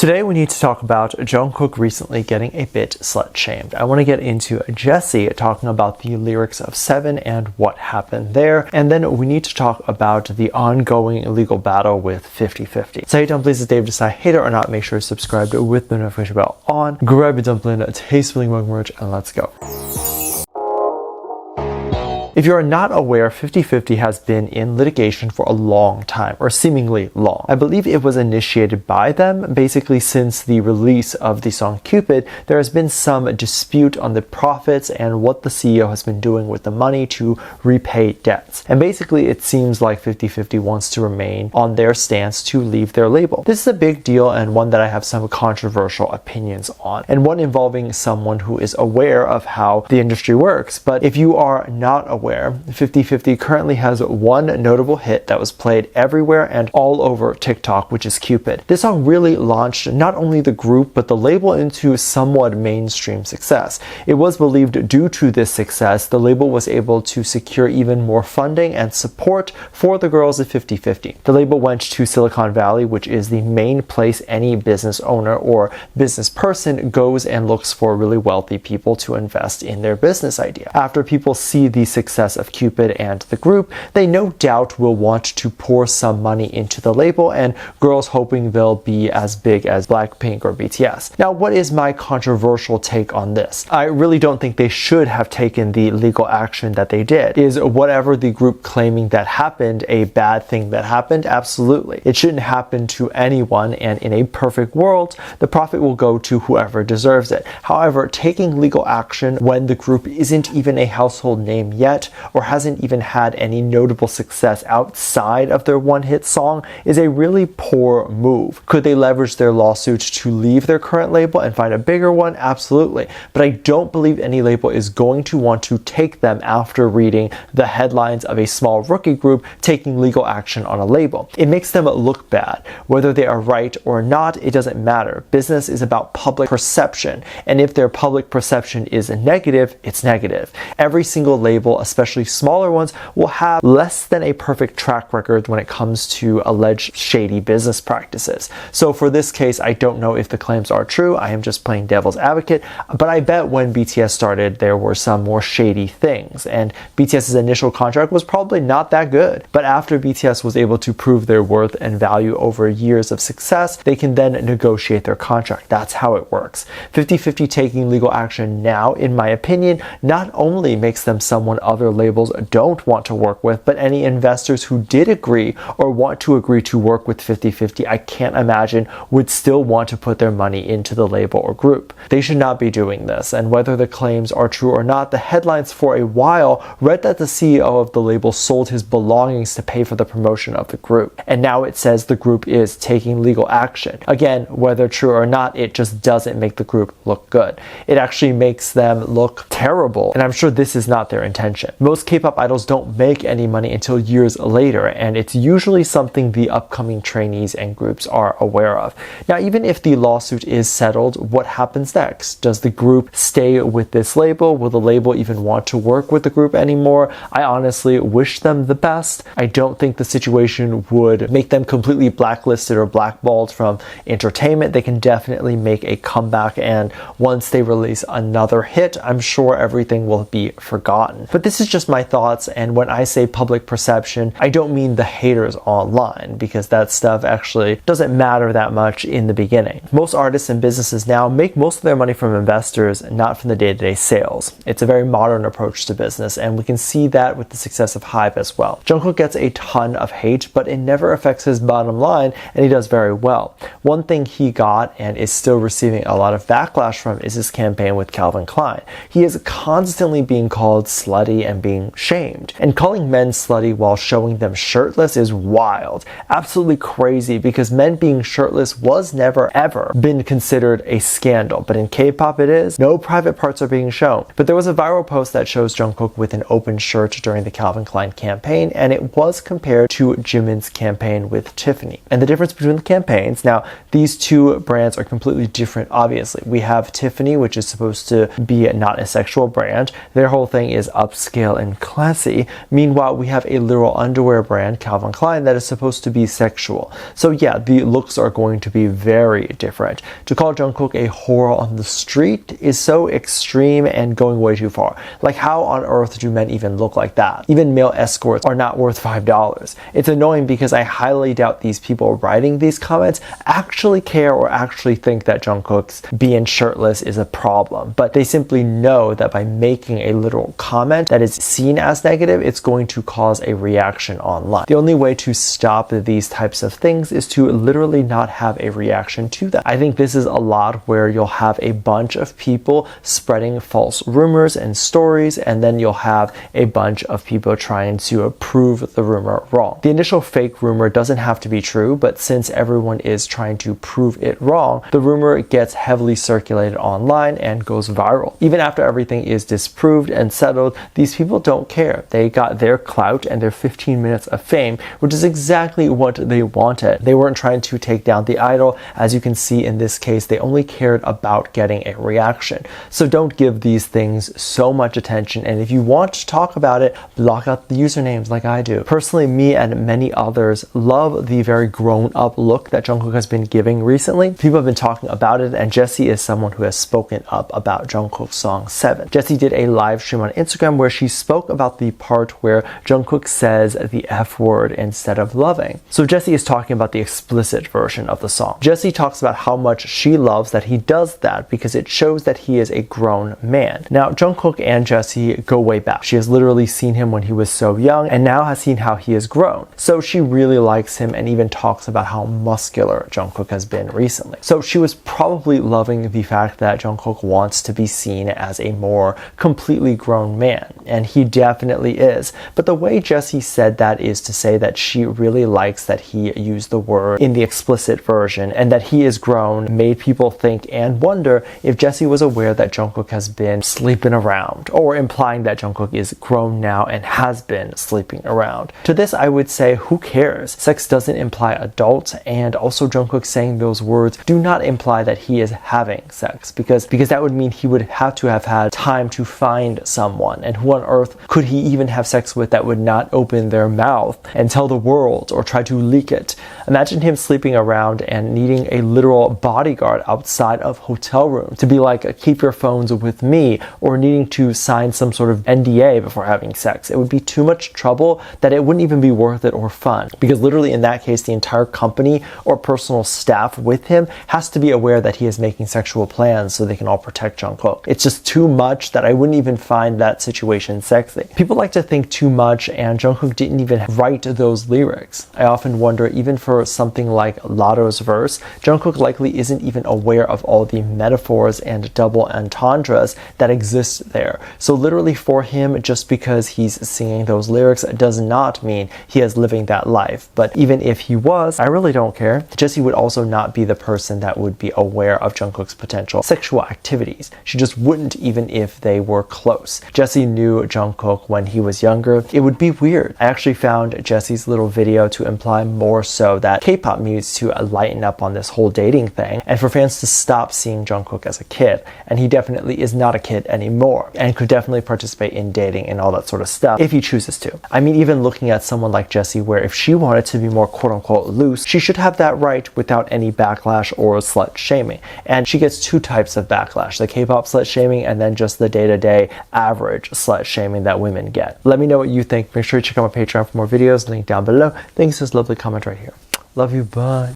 Today we need to talk about Jung Kook recently getting a bit slut-shamed. I want to get into Jessi talking about the lyrics of 7 and what happened there, and then we need to talk about the ongoing legal battle with 50/50. So hey Dumplings, it's Dave. Decide hater or not, make sure you're subscribed with the notification bell on. Grab your dumpling, tastefully mug merch, and let's go. If you are not aware, 50/50 has been in litigation for a long time, or seemingly long. I believe it was initiated by them. Basically, since the release of the song Cupid, there has been some dispute on the profits and what the CEO has been doing with the money to repay debts. And basically, it seems like 50/50 wants to remain on their stance to leave their label. This is a big deal and one that I have some controversial opinions on, and one involving someone who is aware of how the industry works. But if you are not aware, 50/50 currently has one notable hit that was played everywhere and all over TikTok, which is Cupid. This song really launched not only the group but the label into somewhat mainstream success. It was believed due to this success, the label was able to secure even more funding and support for the girls at 50/50. The label went to Silicon Valley, which is the main place any business owner or business person goes and looks for really wealthy people to invest in their business idea. After people see the success of Cupid and the group, they no doubt will want to pour some money into the label, and girls hoping they'll be as big as Blackpink or BTS. Now, what is my controversial take on this? I really don't think they should have taken the legal action that they did. Is whatever the group claiming that happened a bad thing that happened? Absolutely. It shouldn't happen to anyone, and in a perfect world, the profit will go to whoever deserves it. However, taking legal action when the group isn't even a household name yet, or hasn't even had any notable success outside of their one-hit song, is a really poor move. Could they leverage their lawsuit to leave their current label and find a bigger one? Absolutely. But I don't believe any label is going to want to take them after reading the headlines of a small rookie group taking legal action on a label. It makes them look bad. Whether they are right or not, it doesn't matter. Business is about public perception, and if their public perception is negative, it's negative. Every single label, especially smaller ones, will have less than a perfect track record when it comes to alleged shady business practices. So for this case, I don't know if the claims are true. I am just playing devil's advocate, but I bet when BTS started, there were some more shady things, and BTS's initial contract was probably not that good. But after BTS was able to prove their worth and value over years of success, they can then negotiate their contract. That's how it works. 50/50 taking legal action now, in my opinion, not only makes them someone other labels don't want to work with, but any investors who did agree or want to agree to work with 50/50, I can't imagine would still want to put their money into the label or group. They should not be doing this, and whether the claims are true or not, the headlines for a while read that the CEO of the label sold his belongings to pay for the promotion of the group, and now it says the group is taking legal action. Again, whether true or not, it just doesn't make the group look good. It actually makes them look terrible, and I'm sure this is not their intention. Most K-pop idols don't make any money until years later, and it's usually something the upcoming trainees and groups are aware of. Now, even if the lawsuit is settled, what happens next? Does the group stay with this label? Will the label even want to work with the group anymore? I honestly wish them the best. I don't think the situation would make them completely blacklisted or blackballed from entertainment. They can definitely make a comeback, and once they release another hit, I'm sure everything will be forgotten. But this is just my thoughts, and when I say public perception, I don't mean the haters online, because that stuff actually doesn't matter that much in the beginning. Most artists and businesses now make most of their money from investors, not from the day-to-day sales. It's a very modern approach to business, and we can see that with the success of Hive as well. Jung Kook gets a ton of hate, but it never affects his bottom line, and he does very well. One thing he got and is still receiving a lot of backlash from is his campaign with Calvin Klein. He is constantly being called slutty and being shamed. And calling men slutty while showing them shirtless is wild. Absolutely crazy, because men being shirtless was never ever been considered a scandal. But in K-pop it is. No private parts are being shown. But there was a viral post that shows Jung Kook with an open shirt during the Calvin Klein campaign, and it was compared to Jimin's campaign with Tiffany. And the difference between the campaigns, now these two brands are completely different obviously. We have Tiffany, which is supposed to be not a sexual brand. Their whole thing is upscale upscale and classy. Meanwhile, we have a literal underwear brand, Calvin Klein, that is supposed to be sexual. So yeah, the looks are going to be very different. To call Jung Kook a whore on the street is so extreme and going way too far. Like, how on earth do men even look like that? Even male escorts are not worth $5. It's annoying because I highly doubt these people writing these comments actually care or actually think that Jung Kook's being shirtless is a problem, but they simply know that by making a literal comment that is seen as negative, it's going to cause a reaction online. The only way to stop these types of things is to literally not have a reaction to them. I think this is a lot where you'll have a bunch of people spreading false rumors and stories, and then you'll have a bunch of people trying to prove the rumor wrong. The initial fake rumor doesn't have to be true, but since everyone is trying to prove it wrong, the rumor gets heavily circulated online and goes viral. Even after everything is disproved and settled, these people don't care. They got their clout and their 15 minutes of fame, which is exactly what they wanted. They weren't trying to take down the idol. As you can see in this case, they only cared about getting a reaction. So don't give these things so much attention, and if you want to talk about it, block out the usernames like I do. Personally, me and many others love the very grown-up look that Jung Kook has been giving recently. People have been talking about it, and Jessi is someone who has spoken up about Jung Kook's song 7. Jessi did a live stream on Instagram where she spoke about the part where Jung Kook says the F word instead of loving. So Jessi is talking about the explicit version of the song. Jessi talks about how much she loves that he does that because it shows that he is a grown man. Now, Jung Kook and Jessi go way back. She has literally seen him when he was so young and now has seen how he has grown. So she really likes him and even talks about how muscular Jung Kook has been recently. So she was probably loving the fact that Jung Kook wants to be seen as a more completely grown man, and he definitely is. But the way Jessi said that is to say that she really likes that he used the word in the explicit version and that he is grown made people think and wonder if Jessi was aware that Jung Kook has been sleeping around, or implying that Jung Kook is grown now and has been sleeping around. To this, I would say, who cares? Sex doesn't imply adult, and also Jung Kook saying those words do not imply that he is having sex, because that would mean he would have to have had time to find someone, and who on earth could he even have sex with that would not open their mouth and tell the world or try to leak it? Imagine him sleeping around and needing a literal bodyguard outside of hotel rooms to be like, keep your phones with me, or needing to sign some sort of NDA before having sex. It would be too much trouble that it wouldn't even be worth it or fun, because literally in that case the entire company or personal staff with him has to be aware that he is making sexual plans so they can all protect Jung Kook. It's just too much that I wouldn't even find that situation sexy. People like to think too much, and Jung Kook didn't even write those lyrics. I often wonder, even for something like Lotto's verse, Jung Kook likely isn't even aware of all the metaphors and double entendres that exist there. So literally for him, just because he's singing those lyrics does not mean he is living that life. But even if he was, I really don't care. Jessi would also not be the person that would be aware of Jung Kook's potential sexual activities. She just wouldn't, even if they were close. Jessi knew Jung Kook when he was younger. It would be weird. I actually found Jessi's little video to imply more so that K-pop needs to lighten up on this whole dating thing, and for fans to stop seeing Jung Kook as a kid. And he definitely is not a kid anymore, and could definitely participate in dating and all that sort of stuff if he chooses to. I mean, even looking at someone like Jessi, where if she wanted to be more quote-unquote loose, she should have that right without any backlash or slut shaming. And she gets two types of backlash: the K-pop slut shaming, and then just the day-to-day average slut shaming that women get. Let me know what you think. Make sure you check out my Patreon for more videos, link down below. Thanks for this lovely comment right here. Love you, bye.